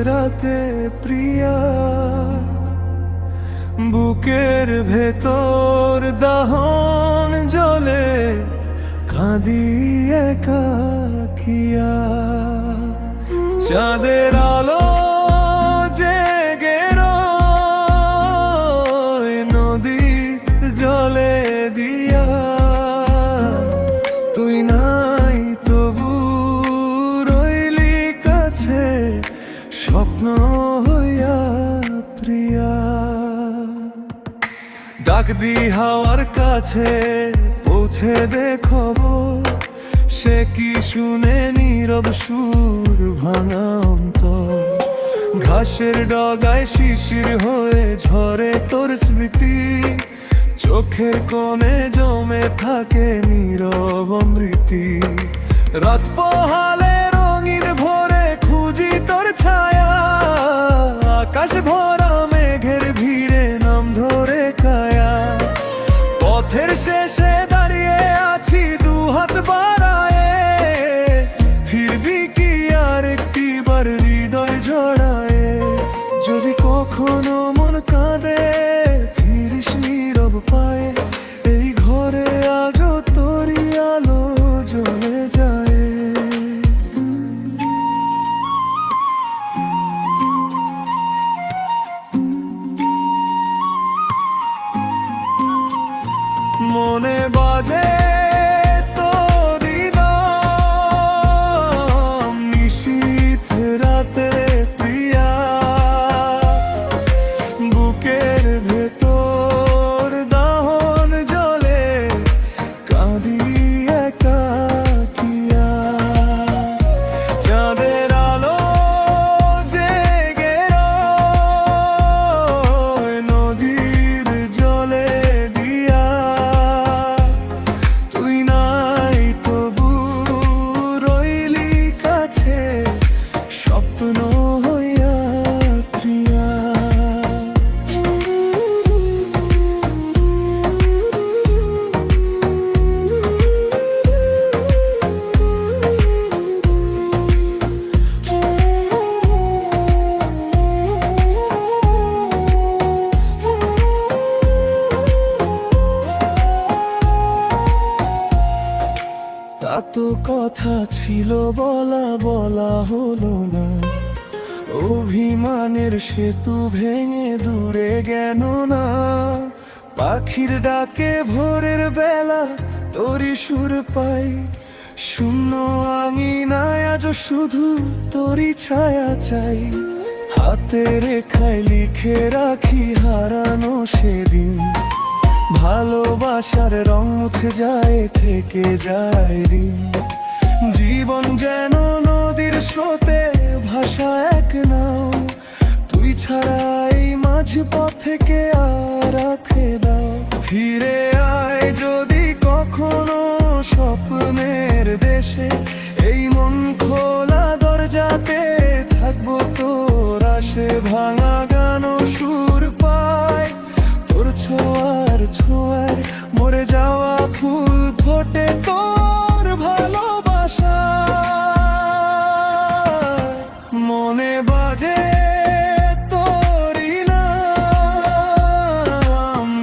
রাতে প্রিয়া, বুকের ভেতর দাহন জ্বলে, কাঁদি একাকিয়া। চাঁদের আলো জেগে রয় নদীর জলে দিয়া, তুই নাই তবু রইলি কাছে, স্বপ্ন হইয়া প্রিয়া। ডাক দি হাওয়ার কাছে পৌঁছে দে খবর, সে কি শুনে নীরব সুর ভাঙা অন্তর। ঘাসের ডগায় শিশির হয়ে ঝরে তোর স্মৃতি, চোখের কোণে জমে থাকে নীরব অমৃতি। রাত পোহালে রঙিন ভোরে খুঁজি তোর ছায়া, আকাশ ভরা মেঘের ভিড়ে নাম ধরে কায়া। পথের শেষে দাঁড়িয়ে আছি দুহাত বাড়ায়ে, ফিরবি কি আর একটিবার হৃদয় জড়ায়ে। যদি কখনো মন কাঁদে ফিরিস নীরব পায়ে, এই ঘরে আজও তোরই আলো জ্বলে যায়। মনে বাজে তোরি নাম নিশীথ রাতে প্রিয়া, বুকের ভেতর দাহন জ্বলে, কাঁদি একাকিয়া। চাঁদের আলো জেগে রয় নদীর জলে দিয়া, তুই নাই তবু রইলি কাছে, স্বপ্ন হইয়া প্রিয়া। এত কথা ছিল বলা বলা হলো না, অভিমানের সেতু ভেঙে দূরে গেল না। পাখির ডাকে ভোরের বেলা তোরই সুর পাই, শূন্য আঙিনায় আজ শুধু তোরই ছায়া চাই। হাতে রেখায় লিখে রাখি হারানো সেদিন, ভালোবাসার রং মুছে যায় থেকে যায় ঋণ। জীবন যেন নদীর স্রোতে ভাষা এক নাও, তুই ছাড়াই মাঝ পথে আর রাখে দাও। ফিরে আয় যদি কখনো স্বপ্নের দেশে, এই মন খোলা দরজাতে থাকবো তোর আশে। ভাঙা গান সুর পায় তোর ছোঁয়ার ছোঁয়ার, মরে যাওয়া ফুল ফোটে তোর ভালোবাসা। মনে বাজে তোরই নাম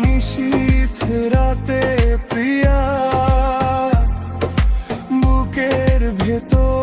নিশীথ রাতে প্রিয়া, বুকের ভেতর